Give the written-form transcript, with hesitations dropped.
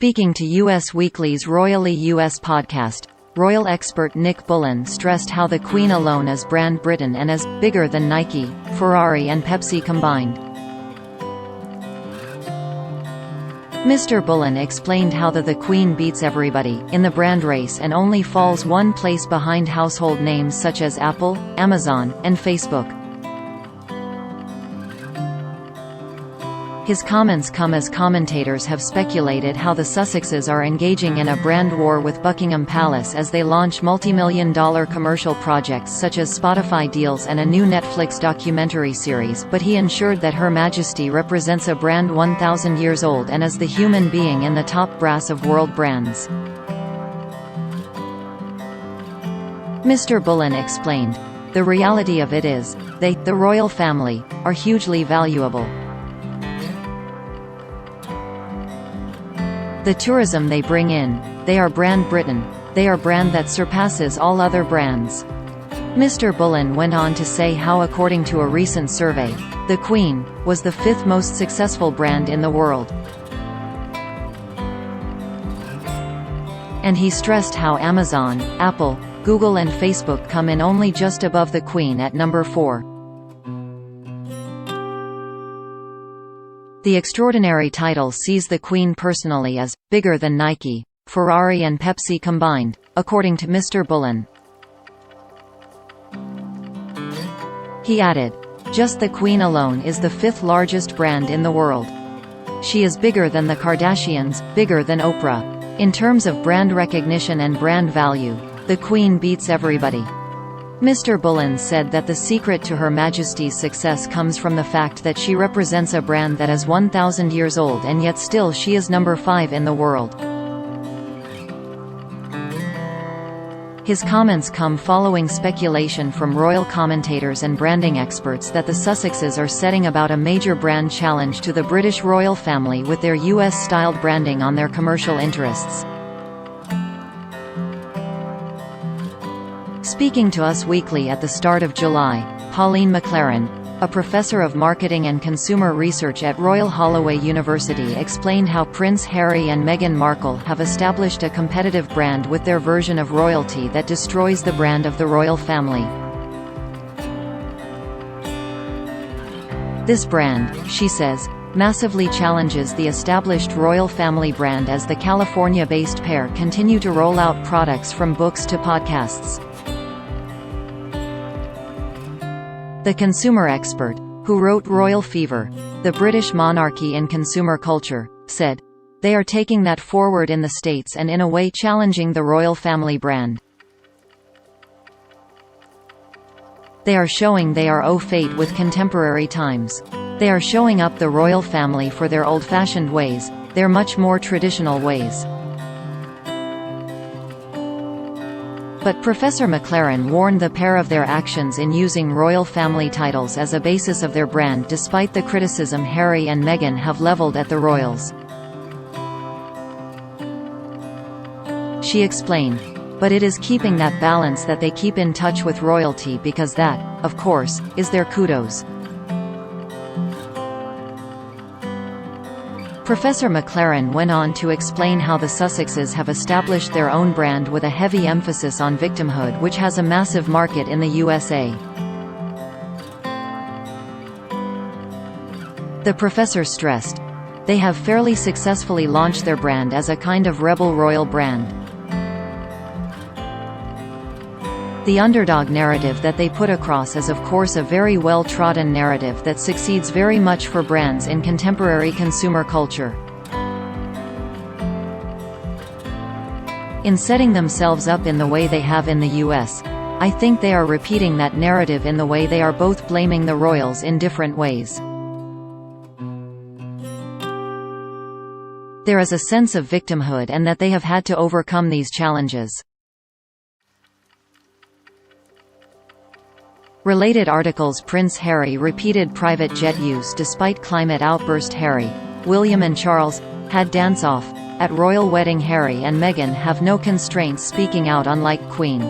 Speaking to US Weekly's Royally US podcast, royal expert Nick Bullen stressed how the Queen alone is brand Britain and is bigger than Nike, Ferrari and Pepsi combined. Mr. Bullen explained how the Queen beats everybody in the brand race and only falls one place behind household names such as Apple, Amazon, and Facebook. His comments come as commentators have speculated how the Sussexes are engaging in a brand war with Buckingham Palace as they launch multi-million-dollar commercial projects such as Spotify deals and a new Netflix documentary series, but he ensured that Her Majesty represents a brand 1,000 years old and is the human being in the top brass of world brands. Mr. Bullen explained, "The reality of it is, they, the royal family, are hugely valuable. The tourism they bring in, they are brand Britain, they are brand that surpasses all other brands." Mr. Bullen went on to say how according to a recent survey, the Queen was the fifth most successful brand in the world. And he stressed how Amazon, Apple, Google and Facebook come in only just above the Queen at number 4. The extraordinary title sees the Queen personally as bigger than Nike, Ferrari and Pepsi combined, according to Mr. Bullen. He added, "Just the Queen alone is the fifth largest brand in the world. She is bigger than the Kardashians, bigger than Oprah. In terms of brand recognition and brand value, the Queen beats everybody." Mr. Bullen said that the secret to Her Majesty's success comes from the fact that she represents a brand that is 1,000 years old and yet still she is number 5 in the world. His comments come following speculation from royal commentators and branding experts that the Sussexes are setting about a major brand challenge to the British royal family with their US-styled branding on their commercial interests. Speaking to Us Weekly at the start of July, Pauline McLaren, a professor of marketing and consumer research at Royal Holloway University, explained how Prince Harry and Meghan Markle have established a competitive brand with their version of royalty that destroys the brand of the royal family. This brand, she says, massively challenges the established royal family brand as the California-based pair continue to roll out products from books to podcasts. The consumer expert, who wrote Royal Fever, The British Monarchy in Consumer Culture, said, "They are taking that forward in the States and in a way challenging the royal family brand. They are showing they are au fait with contemporary times. They are showing up the royal family for their old-fashioned ways, their much more traditional ways." But Professor McLaren warned the pair of their actions in using royal family titles as a basis of their brand despite the criticism Harry and Meghan have leveled at the royals. She explained, "But it is keeping that balance that they keep in touch with royalty because that, of course, is their kudos." Professor McLaren went on to explain how the Sussexes have established their own brand with a heavy emphasis on victimhood, which has a massive market in the USA. The professor stressed, "They have fairly successfully launched their brand as a kind of rebel royal brand. The underdog narrative that they put across is of course a very well-trodden narrative that succeeds very much for brands in contemporary consumer culture. In setting themselves up in the way they have in the US, I think they are repeating that narrative in the way they are both blaming the royals in different ways. There is a sense of victimhood and that they have had to overcome these challenges." Related articles: Prince Harry repeated private jet use despite climate outburst. Harry, William and Charles had dance-off at royal wedding. Harry and Meghan have no constraints speaking out unlike Queen.